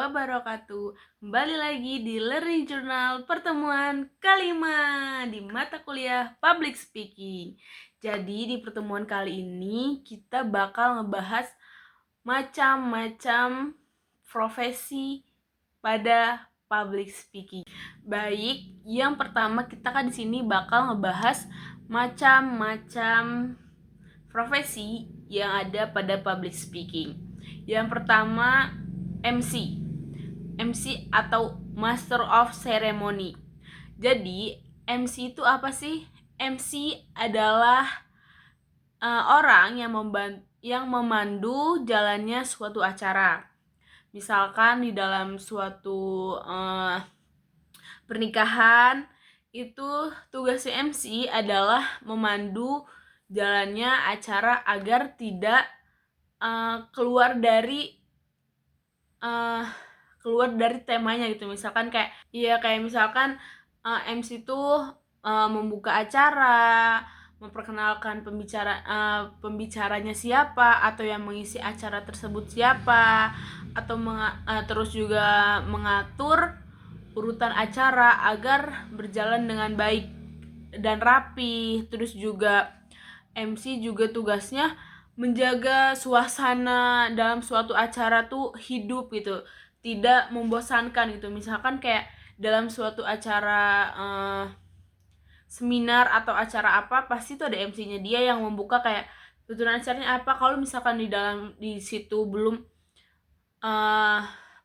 wabarakatuh. Kembali lagi di Learning Journal pertemuan kelima di mata kuliah Public Speaking. Jadi di pertemuan kali ini kita bakal ngebahas macam-macam profesi pada public speaking. Baik, yang pertama kita kan di sini bakal ngebahas macam-macam profesi yang ada pada public speaking. Yang pertama MC atau Master of Ceremony. Jadi MC itu apa sih? MC adalah orang yang memandu jalannya suatu acara. Misalkan di dalam suatu pernikahan, itu tugasnya MC adalah memandu jalannya acara agar tidak keluar dari temanya gitu. Misalkan misalkan MC itu membuka acara, memperkenalkan pembicaranya siapa, atau yang mengisi acara tersebut siapa, atau terus juga mengatur urutan acara agar berjalan dengan baik dan rapi. Terus juga MC juga tugasnya menjaga suasana dalam suatu acara tuh hidup gitu, tidak membosankan gitu. Misalkan kayak dalam suatu acara seminar atau acara apa, pasti tuh ada MC-nya, dia yang membuka kayak tujuan acaranya apa. Kalau misalkan di situ belum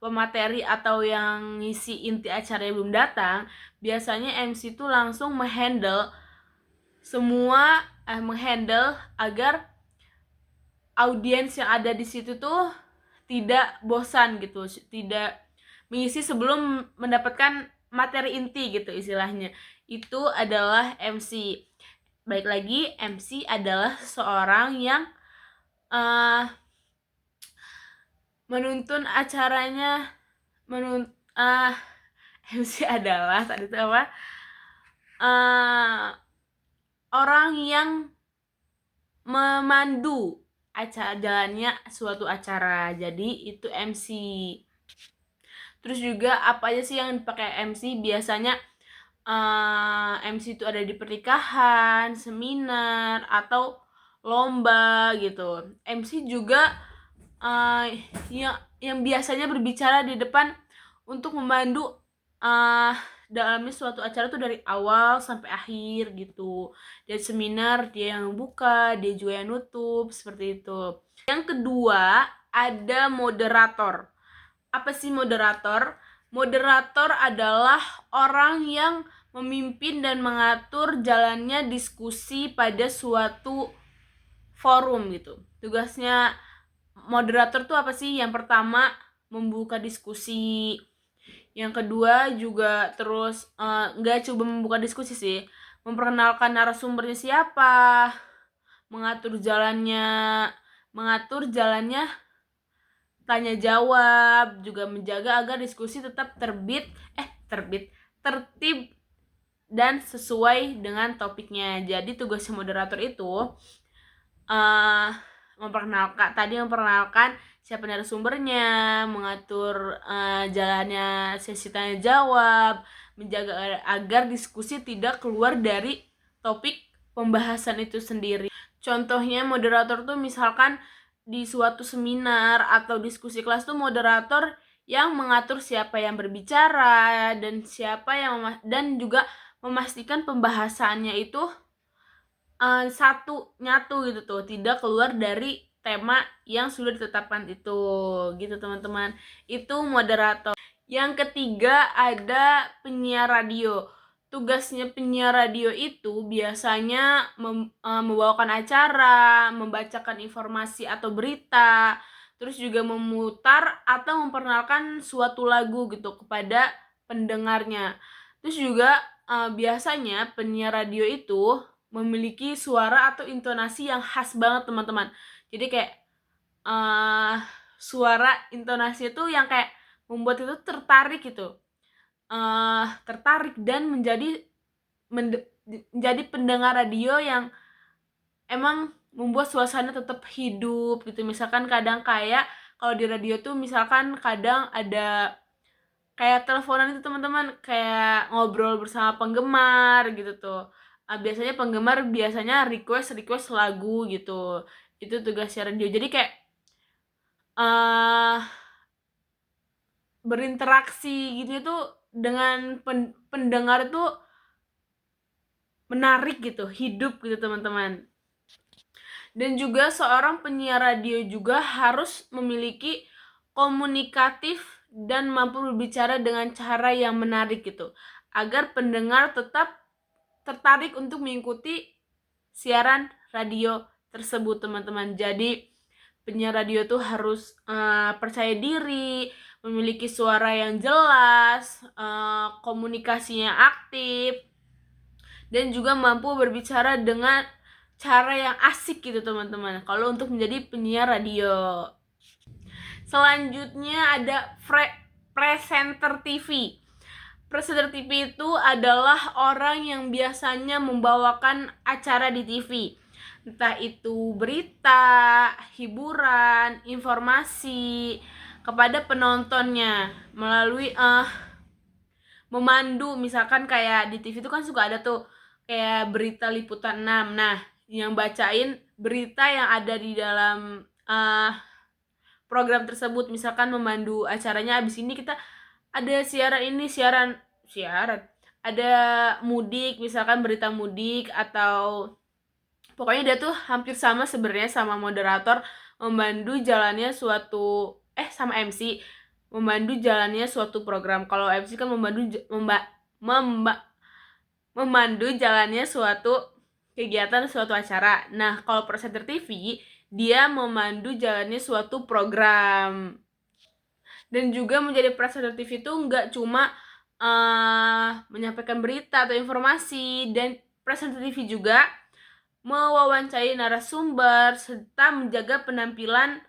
pemateri atau yang ngisi inti acaranya belum datang, biasanya MC tuh langsung menghandle agar audiens yang ada di situ tuh tidak bosan gitu, tidak mengisi sebelum mendapatkan materi inti gitu istilahnya. Itu adalah MC. Baik lagi, MC adalah seseorang yang menuntun acaranya. MC adalah tadi itu apa? Orang yang memandu jalannya suatu acara. Jadi itu MC. Terus juga apa aja sih yang dipakai MC? Biasanya MC itu ada di pernikahan, seminar, atau lomba gitu. MC juga yang biasanya berbicara di depan untuk memandu dalamnya suatu acara tuh dari awal sampai akhir gitu. Dari seminar dia yang buka, dia juga yang nutup, seperti itu. Yang kedua ada moderator. Apa sih moderator? Moderator adalah orang yang memimpin dan mengatur jalannya diskusi pada suatu forum gitu. Tugasnya moderator tuh apa sih? Yang pertama membuka diskusi. Yang kedua juga terus nggak coba membuka diskusi sih, memperkenalkan narasumbernya siapa, mengatur jalannya tanya jawab, juga menjaga agar diskusi tetap tertib dan sesuai dengan topiknya. Jadi tugasnya moderator itu memperkenalkan siapa narasumbernya, mengatur jalannya sesi tanya jawab, menjaga agar diskusi tidak keluar dari topik pembahasan itu sendiri. Contohnya moderator tuh misalkan di suatu seminar atau diskusi kelas tuh moderator yang mengatur siapa yang berbicara dan dan juga memastikan pembahasannya itu nyatu gitu tuh, tidak keluar dari tema yang sudah ditetapkan itu gitu teman-teman. Itu moderator. Yang ketiga ada penyiar radio. Tugasnya penyiar radio itu biasanya membawakan acara, membacakan informasi atau berita, terus juga memutar atau memperkenalkan suatu lagu gitu kepada pendengarnya. Terus juga biasanya penyiar radio itu memiliki suara atau intonasi yang khas banget teman-teman. Jadi kayak suara intonasi itu yang kayak membuat itu tertarik gitu, tertarik dan menjadi pendengar radio yang emang membuat suasana tetap hidup gitu. Misalkan kadang kayak kalau di radio tuh misalkan kadang ada kayak teleponan itu teman-teman, kayak ngobrol bersama penggemar gitu tuh. Biasanya penggemar biasanya request lagu gitu. Itu tugas siaran radio. Jadi kayak uh, berinteraksi gitu tuh dengan pendengar itu menarik gitu, hidup gitu teman-teman. Dan juga seorang penyiar radio juga harus memiliki komunikatif dan mampu berbicara dengan cara yang menarik gitu, agar pendengar tetap tertarik untuk mengikuti siaran radio tersebut teman-teman. Jadi penyiar radio tuh harus percaya diri, memiliki suara yang jelas, komunikasinya aktif, dan juga mampu berbicara dengan cara yang asik gitu teman-teman, kalau untuk menjadi penyiar radio. Selanjutnya ada presenter TV. Presenter TV itu adalah orang yang biasanya membawakan acara di TV, entah itu berita, hiburan, informasi kepada penontonnya melalui memandu. Misalkan kayak di TV itu kan suka ada tuh kayak berita liputan 6. Nah, yang bacain berita yang ada di dalam program tersebut. Misalkan memandu acaranya, abis ini kita ada siaran ada mudik, misalkan berita mudik, atau pokoknya dia tuh hampir sama sebenarnya sama moderator, memandu jalannya suatu sama MC memandu jalannya suatu program. Kalau MC kan memandu jalannya suatu kegiatan, suatu acara. Nah, kalau presenter TV dia memandu jalannya suatu program. Dan juga menjadi presenter TV itu nggak cuma menyampaikan berita atau informasi, dan presenter TV juga mewawancarai narasumber serta menjaga penampilan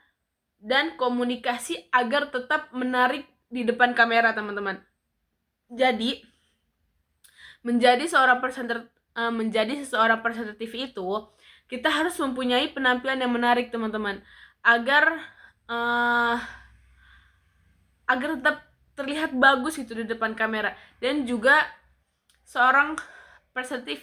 dan komunikasi agar tetap menarik di depan kamera teman-teman. Jadi menjadi seseorang presenter TV itu kita harus mempunyai penampilan yang menarik teman-teman, agar tetap terlihat bagus gitu di depan kamera. Dan juga seorang presenter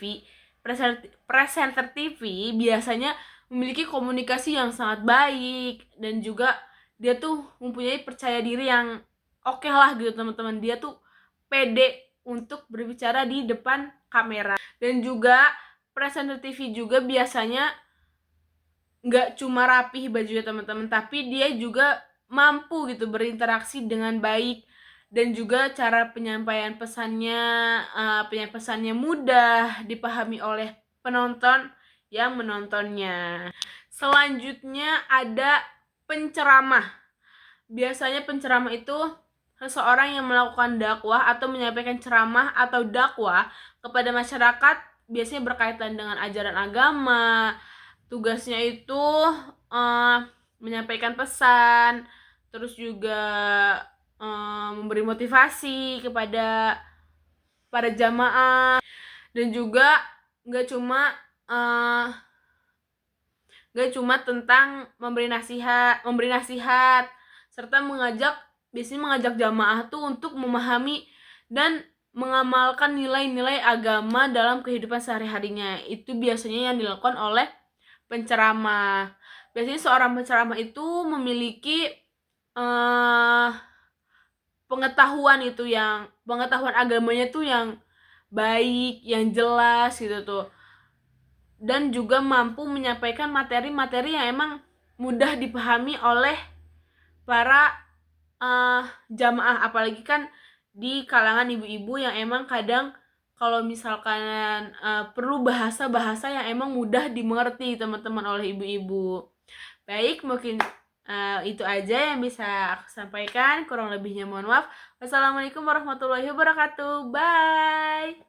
TV biasanya memiliki komunikasi yang sangat baik, dan juga dia tuh mempunyai percaya diri yang oke lah gitu teman-teman. Dia tuh pede untuk berbicara di depan kamera. Dan juga presenter TV juga biasanya nggak cuma rapih bajunya teman-teman, tapi dia juga mampu gitu berinteraksi dengan baik, dan juga cara penyampaian pesannya mudah dipahami oleh penonton yang menontonnya. Selanjutnya ada penceramah. Biasanya penceramah itu seseorang yang melakukan dakwah atau menyampaikan ceramah atau dakwah kepada masyarakat, biasanya berkaitan dengan ajaran agama. Tugasnya itu menyampaikan pesan, terus juga memberi motivasi kepada para jamaah. Dan juga nggak cuma tentang memberi nasihat, serta biasanya mengajak jamaah tuh untuk memahami dan mengamalkan nilai-nilai agama dalam kehidupan sehari-harinya. Itu biasanya yang dilakukan oleh penceramah. Biasanya seorang penceramah itu memiliki pengetahuan agamanya tuh yang baik, yang jelas gitu tuh. Dan juga mampu menyampaikan materi-materi yang emang mudah dipahami oleh para jamaah, apalagi kan di kalangan ibu-ibu yang emang kadang kalau misalkan perlu bahasa-bahasa yang emang mudah dimengerti teman-teman oleh ibu-ibu. Baik, mungkin itu aja yang bisa aku sampaikan. Kurang lebihnya mohon maaf. Wassalamualaikum warahmatullahi wabarakatuh. Bye.